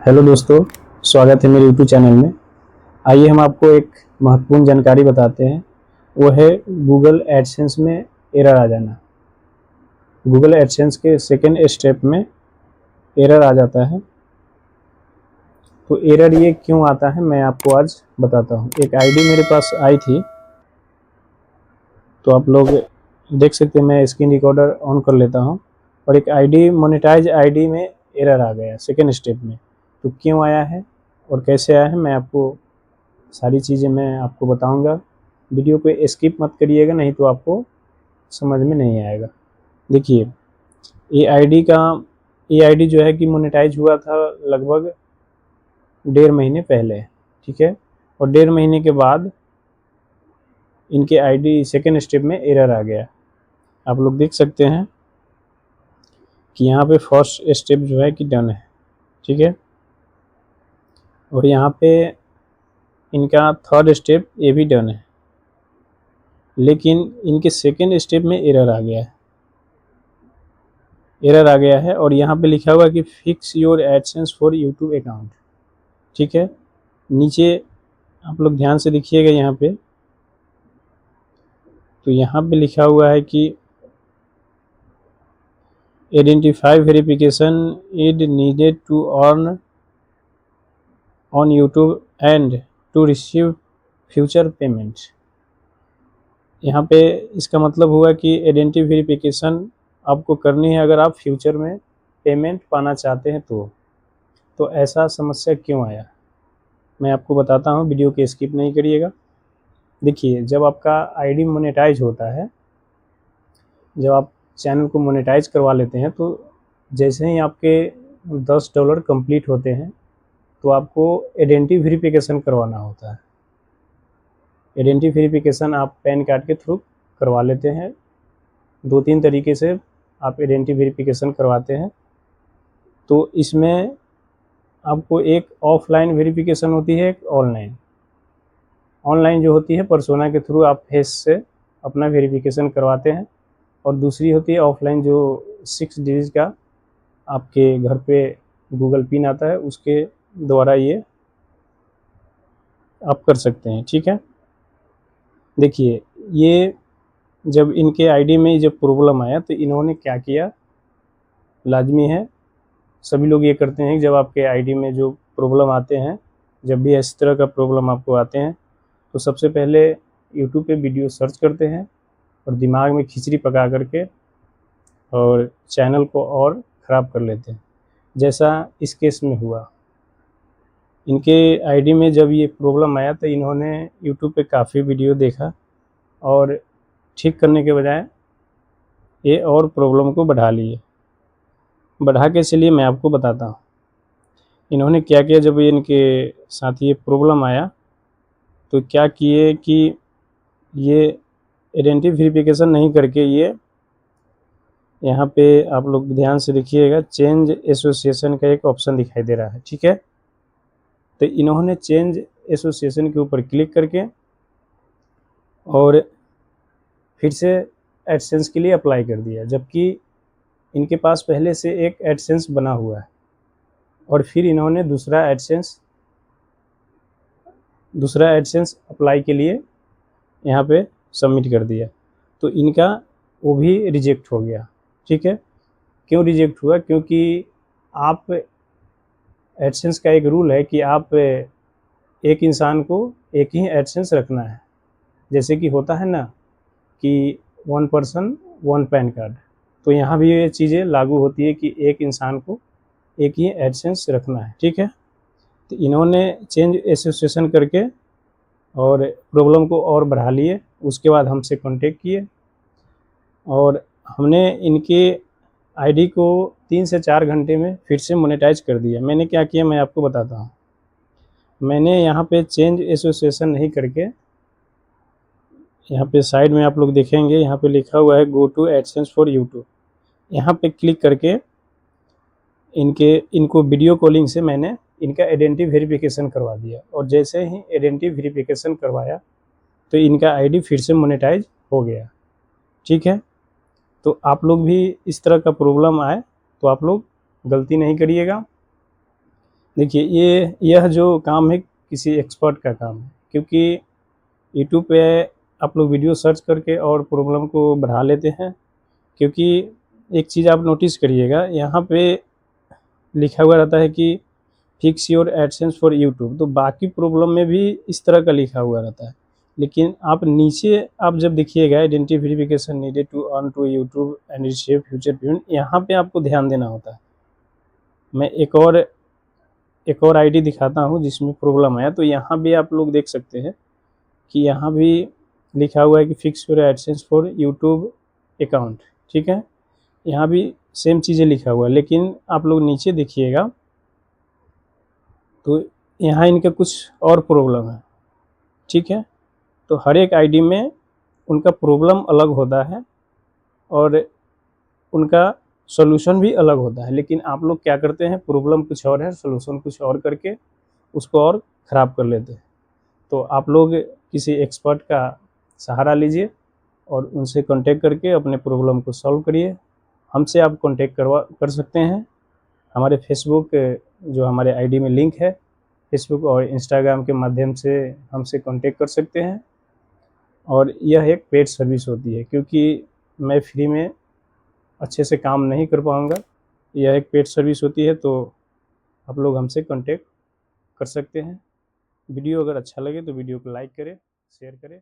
Hello दोस्तों, स्वागत है मेरे यूट्यूब चैनल में। आइए हम आपको एक महत्वपूर्ण जानकारी बताते हैं। वो है गूगल एडसेंस में एरर आ जाना। गूगल एडसेंस के सेकेंड स्टेप में एरर आ जाता है। तो एरर ये क्यों आता है मैं आपको आज बताता हूँ। एक आईडी मेरे पास आई थी, तो आप लोग देख सकते हैं। मैं स्क्रीन रिकॉर्डर ऑन कर लेता हूँ। और एक आईडी मोनेटाइज आईडी में एरर आ गया सेकेंड स्टेप में। तो क्यों आया है और कैसे आया है मैं आपको सारी चीज़ें मैं आपको बताऊंगा। वीडियो को स्किप मत करिएगा, नहीं तो आपको समझ में नहीं आएगा। देखिए, ये आईडी जो है कि मोनेटाइज हुआ था लगभग 1.5 महीने पहले, ठीक है। और 1.5 महीने के बाद इनके आईडी सेकेंड स्टेप में एरर आ गया। आप लोग देख सकते हैं कि यहाँ पे फर्स्ट स्टेप जो है कि डन है, ठीक है। और यहाँ पे इनका थर्ड स्टेप ये भी डन है, लेकिन इनके सेकेंड स्टेप में एरर आ गया है। और यहाँ पे लिखा हुआ है कि fix your AdSense for YouTube account, ठीक है। नीचे आप लोग ध्यान से देखिएगा यहाँ पे, तो यहाँ पे लिखा हुआ है कि identify verification is needed to earn on YouTube and to receive future payment. यहाँ पे इसका मतलब हुआ कि आइडेंटिटी वेरिफिकेशन आपको करनी है अगर आप फ्यूचर में पेमेंट पाना चाहते हैं तो ऐसा समस्या क्यों आया मैं आपको बताता हूँ। वीडियो को स्किप नहीं करिएगा। देखिए, जब आपका आईडी मोनेटाइज होता है, जब आप चैनल को मोनेटाइज करवा लेते हैं, तो जैसे ही आपके $10 कंप्लीट होते हैं तो आपको आइडेंटिटी वेरिफिकेशन करवाना होता है। आइडेंटिटी वेरिफिकेशन आप पैन कार्ड के थ्रू करवा लेते हैं। 2-3 तरीके से आप आइडेंटिटी वेरिफिकेशन करवाते हैं। तो इसमें आपको एक ऑफलाइन वेरिफिकेशन होती है, एक ऑनलाइन। ऑनलाइन जो होती है पर्सोना के थ्रू आप फेस से अपना वेरिफिकेशन करवाते हैं, और दूसरी होती है ऑफलाइन जो 6 डिजिट का आपके घर पे गूगल पिन आता है, उसके द्वारा ये आप कर सकते हैं, ठीक है। देखिए, ये जब इनके आईडी में जब प्रॉब्लम आया तो इन्होंने क्या किया, लाजमी है सभी लोग ये करते हैं कि जब आपके आईडी में जो प्रॉब्लम आते हैं, जब भी इस तरह का प्रॉब्लम आपको आते हैं, तो सबसे पहले यूट्यूब पे वीडियो सर्च करते हैं और दिमाग में खिचड़ी पका करके और चैनल को और ख़राब कर लेते हैं, जैसा इस केस में हुआ। इनके आईडी में जब ये प्रॉब्लम आया तो इन्होंने यूट्यूब पे काफ़ी वीडियो देखा और ठीक करने के बजाय ये और प्रॉब्लम को बढ़ा के चलिए मैं आपको बताता हूँ। इन्होंने क्या किया, जब इनके साथ ये प्रॉब्लम आया तो क्या किए कि ये आइडेंटिटी वेरिफिकेशन नहीं करके ये यहाँ पे आप लोग ध्यान से देखिएगा, चेंज एसोसिएशन का एक ऑप्शन दिखाई दे रहा है, ठीक है। तो इन्होंने चेंज एसोसिएशन के ऊपर क्लिक करके और फिर से एडसेंस के लिए अप्लाई कर दिया, जबकि इनके पास पहले से एक एडसेंस बना हुआ है। और फिर इन्होंने दूसरा एडसेंस अप्लाई के लिए यहाँ पे सबमिट कर दिया, तो इनका वो भी रिजेक्ट हो गया, ठीक है। क्यों रिजेक्ट हुआ? क्योंकि आप एडसेंस का एक रूल है कि आप एक इंसान को एक ही एडसेंस रखना है। जैसे कि होता है ना कि 1 पर्सन 1 पैन कार्ड, तो यहाँ भी ये चीज़ें लागू होती है कि एक इंसान को एक ही एडसेंस रखना है, ठीक है। तो इन्होंने चेंज एसोसिएशन करके और प्रॉब्लम को और बढ़ा लिए। उसके बाद हमसे कांटेक्ट किए और हमने इनके आईडी को 3 से 4 घंटे में फिर से मोनेटाइज कर दिया। मैंने क्या किया मैं आपको बताता हूँ। मैंने यहाँ पे चेंज एसोसिएशन नहीं करके, यहाँ पे साइड में आप लोग देखेंगे, यहाँ पे लिखा हुआ है go to AdSense for YouTube. यहाँ पे क्लिक करके इनको वीडियो कॉलिंग से मैंने इनका आइडेंटिटी वेरिफिकेशन करवा दिया। और जैसे ही आइडेंटिटी वेरिफिकेशन करवाया तो इनका आईडी फिर से मोनेटाइज हो गया, ठीक है। तो आप लोग भी इस तरह का प्रॉब्लम आए तो आप लोग गलती नहीं करिएगा। देखिए यह जो काम है किसी एक्सपर्ट का काम है, क्योंकि यूट्यूब पे आप लोग वीडियो सर्च करके और प्रॉब्लम को बढ़ा लेते हैं। क्योंकि एक चीज़ आप नोटिस करिएगा, यहाँ पे लिखा हुआ रहता है कि fix your AdSense for YouTube, तो बाकी प्रॉब्लम में भी इस तरह का लिखा हुआ रहता है। लेकिन आप नीचे आप जब देखिएगा identity verification needed to earn to YouTube and receive future payment, यहाँ पे आपको ध्यान देना होता है। मैं एक और आईडी दिखाता हूँ जिसमें प्रॉब्लम आया, तो यहाँ भी आप लोग देख सकते हैं कि यहाँ भी लिखा हुआ है कि fix your AdSense for YouTube account, ठीक है। यहाँ भी सेम चीज़ें लिखा हुआ है, लेकिन आप लोग नीचे देखिएगा तो यहाँ इनका कुछ और प्रॉब्लम है, ठीक है। तो हर एक आईडी में उनका प्रॉब्लम अलग होता है और उनका सॉल्यूशन भी अलग होता है। लेकिन आप लोग क्या करते हैं, प्रॉब्लम कुछ और है, सॉल्यूशन कुछ और करके उसको और ख़राब कर लेते हैं। तो आप लोग किसी एक्सपर्ट का सहारा लीजिए और उनसे कांटेक्ट करके अपने प्रॉब्लम को सॉल्व करिए। हमसे आप कांटेक्ट कर सकते हैं। हमारे फेसबुक जो हमारे आईडी में लिंक है, फेसबुक और इंस्टाग्राम के माध्यम से हमसे कांटेक्ट कर सकते हैं। और यह एक पेड सर्विस होती है, क्योंकि मैं फ्री में अच्छे से काम नहीं कर पाऊँगा। यह एक पेड सर्विस होती है, तो आप लोग हमसे कांटेक्ट कर सकते हैं। वीडियो अगर अच्छा लगे तो वीडियो को लाइक करें, शेयर करें।